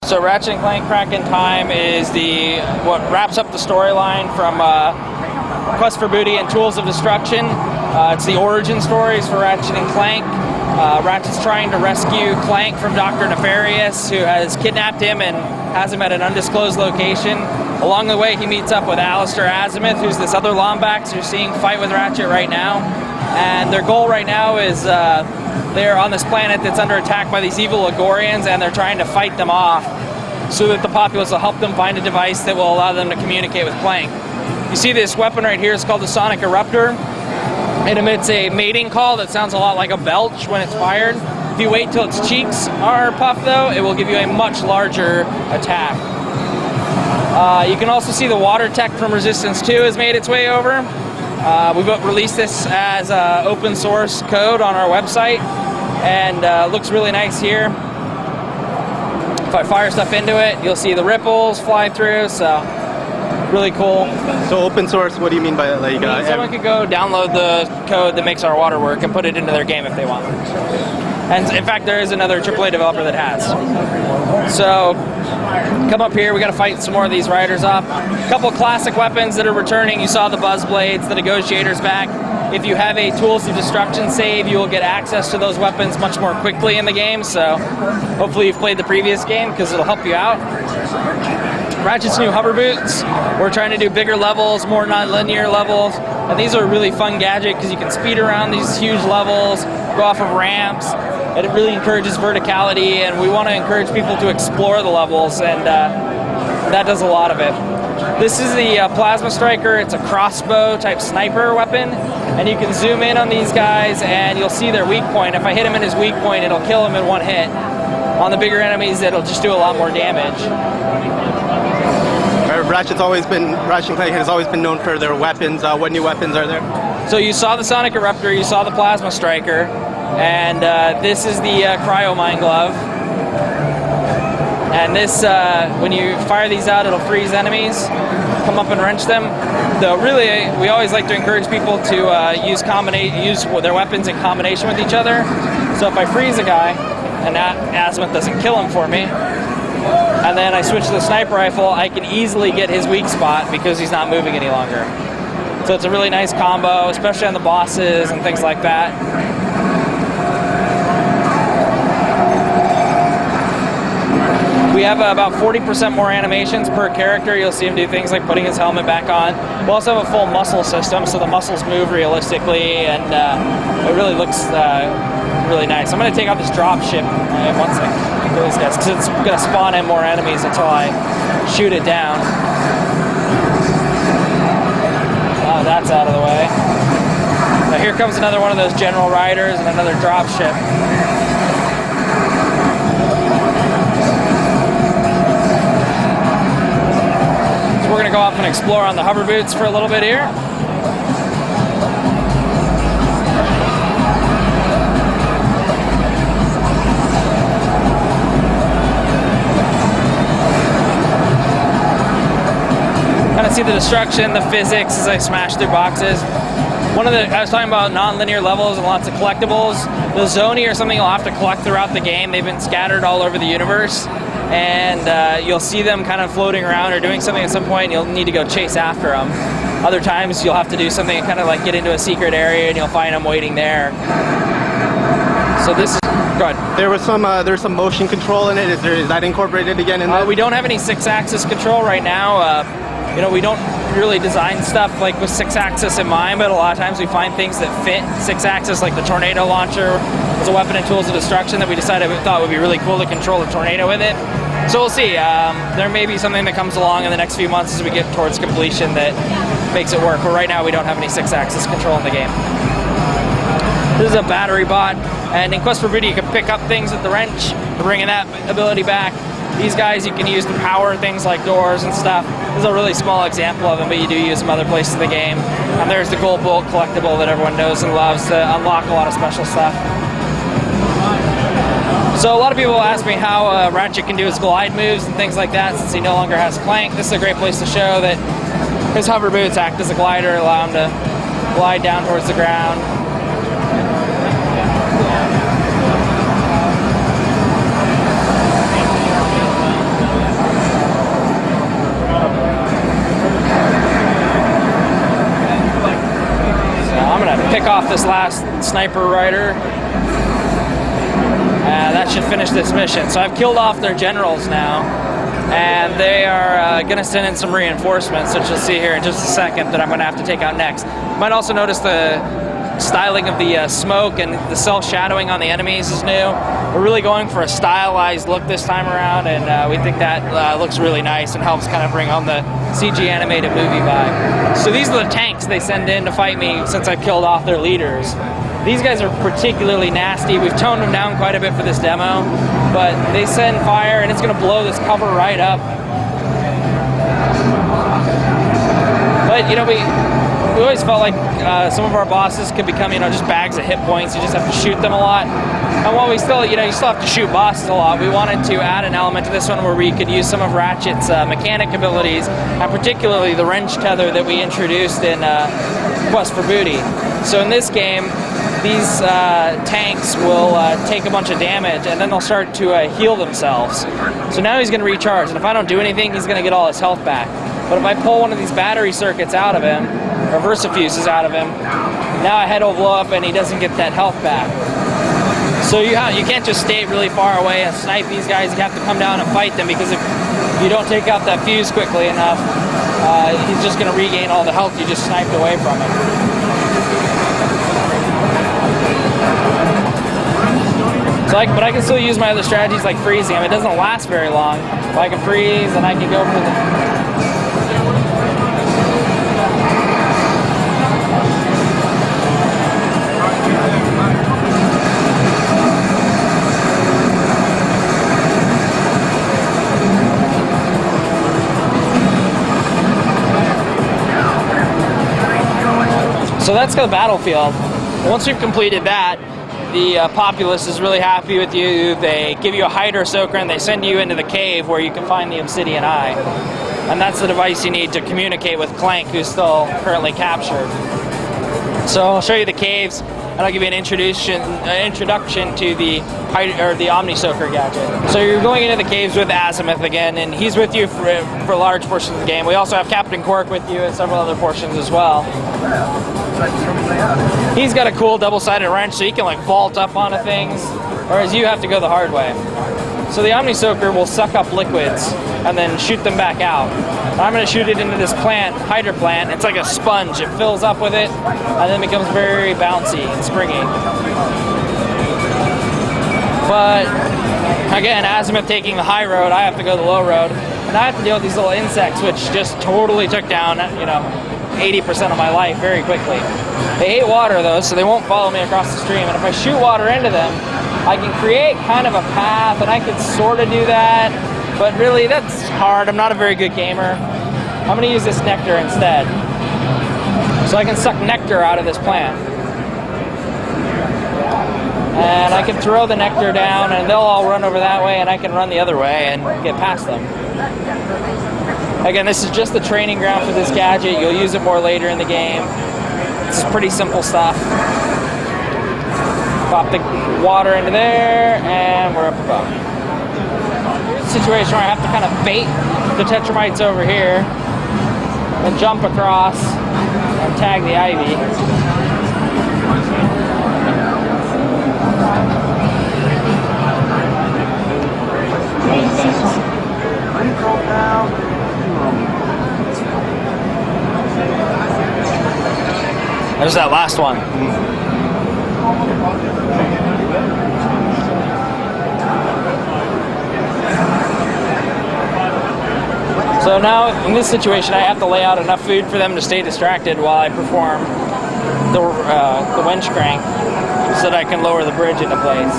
So Ratchet and Clank Crack in Time is what wraps up the storyline from Quest for Booty and Tools of Destruction. It's the origin stories for Ratchet and Clank. Ratchet's trying to rescue Clank from Dr. Nefarious, who has kidnapped him and has him at an undisclosed location. Along the way, he meets up with Alistair Azimuth, who's this other Lombax you're seeing fight with Ratchet right now. And their goal right now is they're on this planet that's under attack by these evil Agorians, and they're trying to fight them off so that the populace will help them find a device that will allow them to communicate with Clank. You see this weapon right here, it's called the Sonic Eruptor. It emits a mating call that sounds a lot like a belch when it's fired. If you wait till its cheeks are puffed though, it will give you a much larger attack. You can also see the water tech from Resistance 2 has made its way over. We've released this as open source code on our website, and looks really nice here. If I fire stuff into it, you'll see the ripples fly through, so really cool. So open source, what do you mean by that? Like, someone could go download the code that makes our water work and put it into their game if they want. And in fact, there is another AAA developer that has. So come up here, we got to fight some more of these riders off. A couple classic weapons that are returning. You saw the Buzz Blades, the Negotiator's back. If you have a Tools of Destruction save, you will get access to those weapons much more quickly in the game, so hopefully you've played the previous game because it'll help you out. Ratchet's new hover boots. We're trying to do bigger levels, more non-linear levels, and these are a really fun gadget because you can speed around these huge levels, go off of ramps, and it really encourages verticality, and we want to encourage people to explore the levels, and that does a lot of it. This is the Plasma Striker. It's a crossbow type sniper weapon, and you can zoom in on these guys and you'll see their weak point. If I hit him in his weak point, it'll kill him in one hit. On the bigger enemies, it'll just do a lot more damage. Ratchet and Clank has always been known for their weapons. What new weapons are there? So you saw the Sonic Eruptor, you saw the Plasma Striker, and this is the Cryo Mine Glove. And this, when you fire these out, it'll freeze enemies, come up and wrench them. Though really, we always like to encourage people to use their weapons in combination with each other. So if I freeze a guy, and that Azimuth doesn't kill him for me, and then I switch to the sniper rifle, I can easily get his weak spot because he's not moving any longer. So it's a really nice combo, especially on the bosses and things like that. We have about 40% more animations per character. You'll see him do things like putting his helmet back on. We also have a full muscle system, so the muscles move realistically, and it really looks really nice. I'm going to take out this drop ship in 1 second. Those guys, because it's going to spawn in more enemies until I shoot it down. Oh, that's out of the way. Now here comes another one of those general riders and another drop ship. So we're going to go off and explore on the hover boots for a little bit here. Kind of see the destruction, the physics as I smash through boxes. I was talking about non-linear levels and lots of collectibles. The Zoni are something you'll have to collect throughout the game. They've been scattered all over the universe, and you'll see them kind of floating around or doing something at some point, and you'll need to go chase after them. Other times you'll have to do something and kind of like get into a secret area and you'll find them waiting there. So this is good. There's some motion control in it. Is that incorporated again in this? We don't have any 6-axis control right now. We don't really design stuff like with 6-axis in mind, but a lot of times we find things that fit 6-axis, like the tornado launcher was a weapon and Tools of Destruction that we thought would be really cool to control a tornado with it. So we'll see. There may be something that comes along in the next few months as we get towards completion that makes it work, but right now we don't have any 6-axis control in the game. This is a battery bot, and in Quest for Booty you can pick up things with the wrench, bringing that ability back. These guys you can use to power things like doors and stuff. This is a really small example of them, but you do use them other places in the game. And there's the Gold Bolt collectible that everyone knows and loves to unlock a lot of special stuff. So a lot of people ask me how Ratchet can do his glide moves and things like that since he no longer has Clank. This is a great place to show that his hover boots act as a glider, allow him to glide down towards the ground. off this last sniper rider. That should finish this mission. So I've killed off their generals now, and they are going to send in some reinforcements, which you'll see here in just a second, that I'm going to have to take out next. You might also notice the styling of the smoke and the self-shadowing on the enemies is new. We're really going for a stylized look this time around, and we think that looks really nice and helps kind of bring on the CG animated movie vibe. So these are the tanks they send in to fight me since I've killed off their leaders. These guys are particularly nasty. We've toned them down quite a bit for this demo, but they send fire and it's going to blow this cover right up. But, you know, we always felt like some of our bosses could become, you know, just bags of hit points. You just have to shoot them a lot. And while we still, you know, you still have to shoot bosses a lot, we wanted to add an element to this one where we could use some of Ratchet's mechanic abilities, and particularly the wrench tether that we introduced in Quest for Booty. So in this game, these tanks will take a bunch of damage, and then they'll start to heal themselves. So now he's going to recharge, and if I don't do anything, he's going to get all his health back. But if I pull one of these battery circuits out of him, or versafuses out of him, now a head will blow up and he doesn't get that health back. So you can't just stay really far away and snipe these guys. You have to come down and fight them, because if you don't take out that fuse quickly enough, he's just going to regain all the health you just sniped away from him. So but I can still use my other strategies like freezing him. It doesn't last very long. But I can freeze and I can go for the... So that's the battlefield. Once we've completed that, the populace is really happy with you. They give you a hider soaker and they send you into the cave where you can find the obsidian eye. And that's the device you need to communicate with Clank, who's still currently captured. So I'll show you the caves, and I'll give you an introduction to the Omni Soaker gadget. So you're going into the caves with Azimuth again, and he's with you for large portions of the game. We also have Captain Quark with you and several other portions as well. He's got a cool double-sided wrench, so he can like vault up onto things, whereas you have to go the hard way. So the Omni Soaker will suck up liquids and then shoot them back out. I'm going to shoot it into this plant, hider plant. It's like a sponge. It fills up with it and then becomes very bouncy and springy. But again, Azimuth taking the high road, I have to go the low road, and I have to deal with these little insects, which just totally took down, you know, 80% of my life very quickly. They hate water though, so they won't follow me across the stream, and if I shoot water into them, I can create kind of a path, and I can sort of do that, but really that's hard. I'm not a very good gamer. I'm going to use this nectar instead. So I can suck nectar out of this plant. And I can throw the nectar down, and they'll all run over that way, and I can run the other way and get past them. Again, this is just the training ground for this gadget. You'll use it more later in the game. It's pretty simple stuff. Pop the water into there, and we're up above. Here's a situation where I have to kind of bait the tetramites over here, and jump across, and tag the ivy. There's that last one. So now, in this situation, I have to lay out enough food for them to stay distracted while I perform the winch crank so that I can lower the bridge into place.